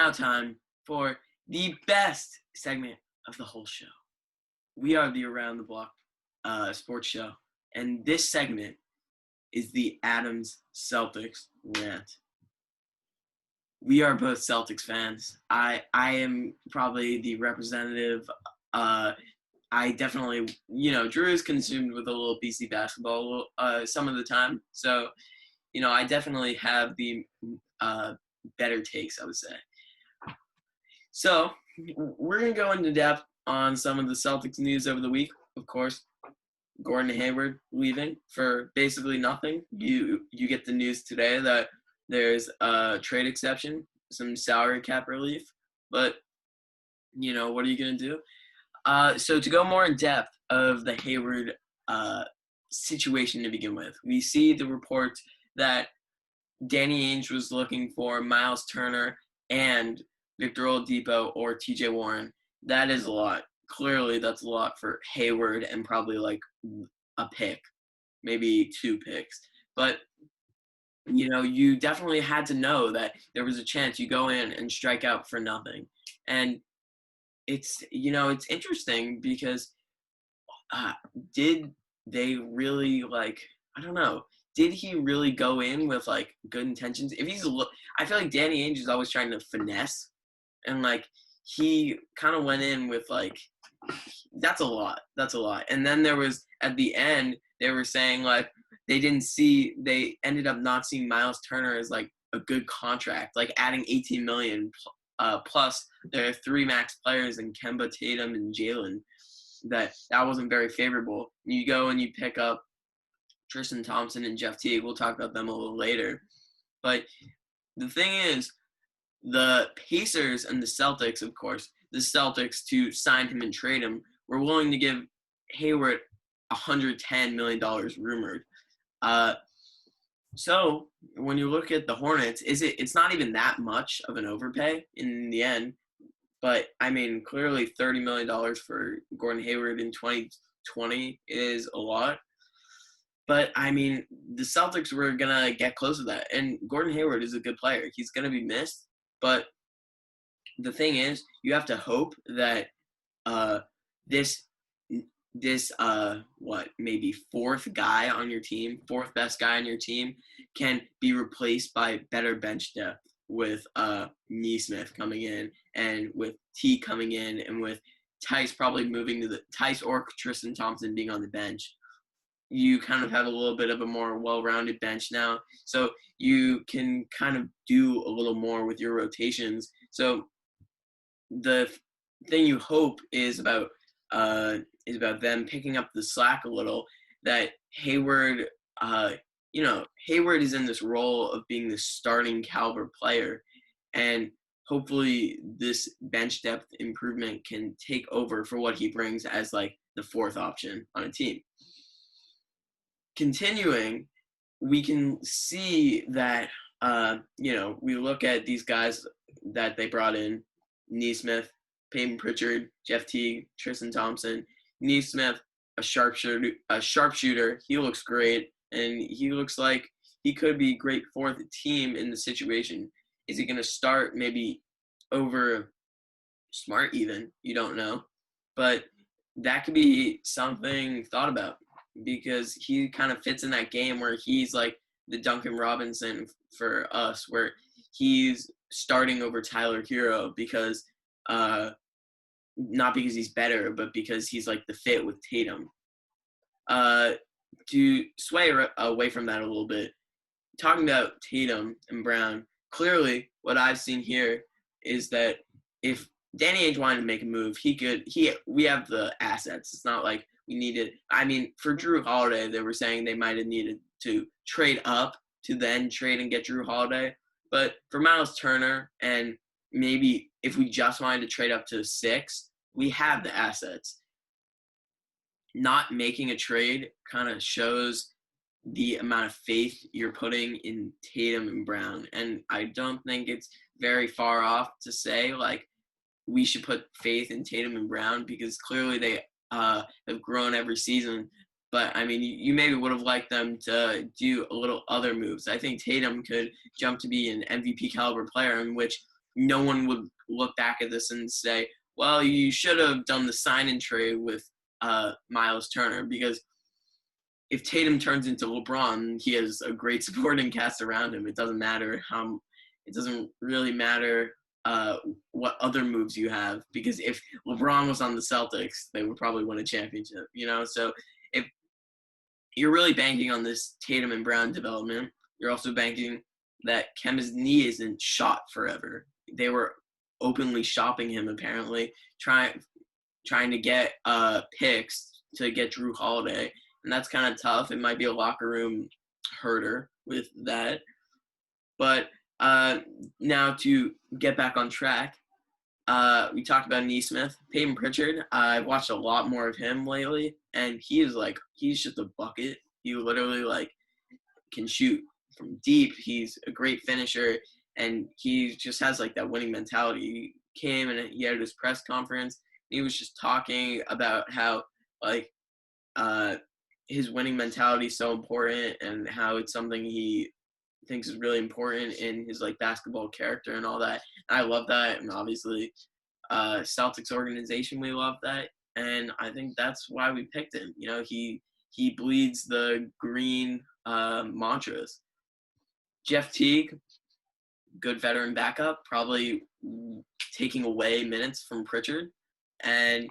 now time for the best segment of the whole show. We are the Around the Block sports show, and this segment is the Adams Celtics rant. We are both Celtics fans. I am probably the representative. I definitely, Drew is consumed with a little PC basketball some of the time. So, I definitely have the better takes, I would say. So, we're going to go into depth on some of the Celtics news over the week. Of course, Gordon Hayward leaving for basically nothing. You get the news today that there's a trade exception, some salary cap relief. But, what are you going to do? So to go more in depth of the Hayward situation to begin with, we see the reports that Danny Ainge was looking for Miles Turner and Victor Oladipo or TJ Warren. That is a lot. Clearly, that's a lot for Hayward and probably like a pick, maybe 2 picks. But, you definitely had to know that there was a chance you go in and strike out for nothing. And it's interesting because did they really did he really go in with good intentions? I feel like Danny Ainge is always trying to finesse, and he kind of went in with that's a lot. And then there was at the end they were saying they ended up not seeing Miles Turner as a good contract, adding $18 million plus there are 3 max players in Kemba, Tatum, and Jalen. That wasn't very favorable. You go and you pick up Tristan Thompson and Jeff Teague. We'll talk about them a little later. But the thing is, the Pacers and the Celtics, of course, the Celtics to sign him and trade him, were willing to give Hayward $110 million rumored. So when you look at the Hornets, it's not even that much of an overpay in the end. But, clearly $30 million for Gordon Hayward in 2020 is a lot. But, the Celtics were going to get close to that. And Gordon Hayward is a good player. He's going to be missed. But the thing is, you have to hope that this maybe 4th guy on your team, 4th best guy on your team, can be replaced by better bench depth with Nesmith coming in and with T coming in and with Tice probably moving to Tice or Tristan Thompson being on the bench. You kind of have a little bit of a more well-rounded bench now, so you can kind of do a little more with your rotations. So the thing you hope is about them picking up the slack a little, that Hayward, Hayward is in this role of being the starting caliber player, and hopefully this bench depth improvement can take over for what he brings as the 4th option on a team. Continuing, we can see that, we look at these guys that they brought in, Nesmith, Peyton Pritchard, Jeff Teague, Tristan Thompson. Nesmith, a sharpshooter. He looks great, and he looks like he could be great for the team in the situation. Is he going to start maybe over Smart even? You don't know. But that could be something thought about, because he kind of fits in that game where he's like the Duncan Robinson for us, where he's starting over Tyler Hero because not because he's better, but because he's the fit with Tatum. To sway away from that a little bit, talking about Tatum and Brown, clearly what I've seen here is that if Danny Ainge wanted to make a move, we have the assets. It's not like we needed, for Drew Holiday, they were saying they might have needed to trade up to then trade and get Drew Holiday. But for Miles Turner, and maybe if we just wanted to trade up to 6, we have the assets. Not making a trade kind of shows the amount of faith you're putting in Tatum and Brown. And I don't think it's very far off to say, we should put faith in Tatum and Brown, because clearly they have grown every season. But, you maybe would have liked them to do a little other moves. I think Tatum could jump to be an MVP caliber player, in which no one would look back at this and say, well, you should have done the sign and trade with Miles Turner, because if Tatum turns into LeBron, he has a great supporting cast around him. It doesn't matter it doesn't really matter what other moves you have, because if LeBron was on the Celtics, they would probably win a championship, So if you're really banking on this Tatum and Brown development, you're also banking that Kemba's knee isn't shot forever. They were openly shopping him, apparently, trying to get picks to get Drew Holiday, and that's kind of tough. It might be a locker room herder with that. But now to get back on track, we talked about Neesmith. Peyton Pritchard, I've watched a lot more of him lately, and he's just a bucket. He literally can shoot from deep. He's a great finisher, and he just has that winning mentality. He came and he had his press conference. He was just talking about how his winning mentality is so important, and how it's something he thinks is really important in his basketball character and all that. And I love that, and obviously Celtics organization, we love that, and I think that's why we picked him. He bleeds the green mantras. Jeff Teague, good veteran backup, probably taking away minutes from Pritchard, and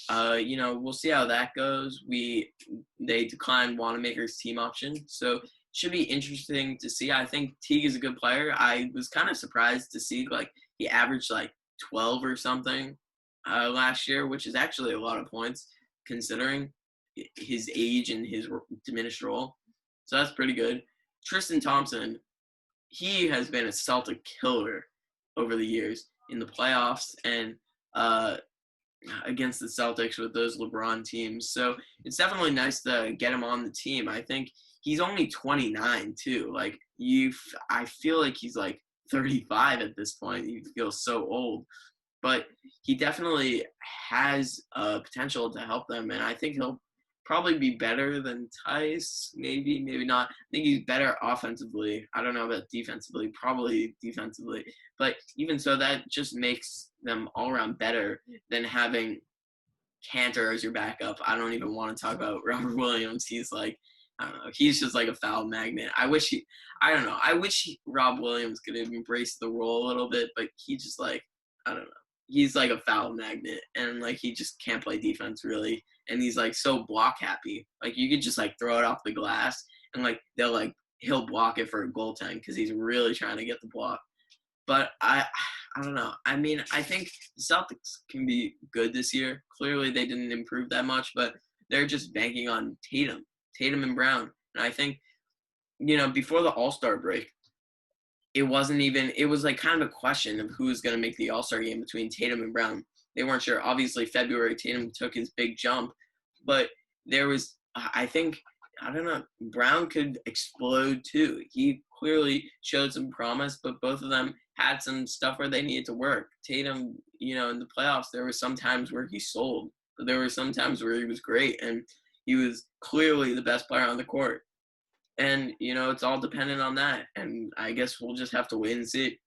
we'll see how that goes. They declined Wanamaker's team option, so it should be interesting to see. I think Teague is a good player. I was kind of surprised to see he averaged 12 or something last year, which is actually a lot of points considering his age and his diminished role. So that's pretty good. Tristan Thompson, he has been a Celtic killer over the years in the playoffs and against the Celtics with those LeBron teams. So it's definitely nice to get him on the team. I think he's only 29 too. I feel like he's 35 at this point. He feels so old, but he definitely has potential to help them, and I think he'll probably be better than Tice. Maybe not. I think he's better offensively. I don't know about defensively. Probably defensively, but even so, that just makes them all around better than having Cantor as your backup. I don't even want to talk about Robert Williams. He's I don't know. He's just a foul magnet. I wish Rob Williams could have embraced the role a little bit, but he just I don't know. He's a foul magnet, and he just can't play defense really, and he's so block happy. You could just throw it off the glass, and he'll block it for a goaltend because he's really trying to get the block. But I don't know. I mean, I think the Celtics can be good this year. Clearly, they didn't improve that much, but they're just banking on Tatum and Brown, and I think before the All-Star break, it was kind of a question of who was going to make the All-Star game between Tatum and Brown. They weren't sure. Obviously, February, Tatum took his big jump, but there was, I think, I don't know, Brown could explode too. He clearly showed some promise, but both of them had some stuff where they needed to work. Tatum, in the playoffs, there were some times where he sold, but there were some times where he was great, and he was clearly the best player on the court. And, it's all dependent on that. And I guess we'll just have to wait and see.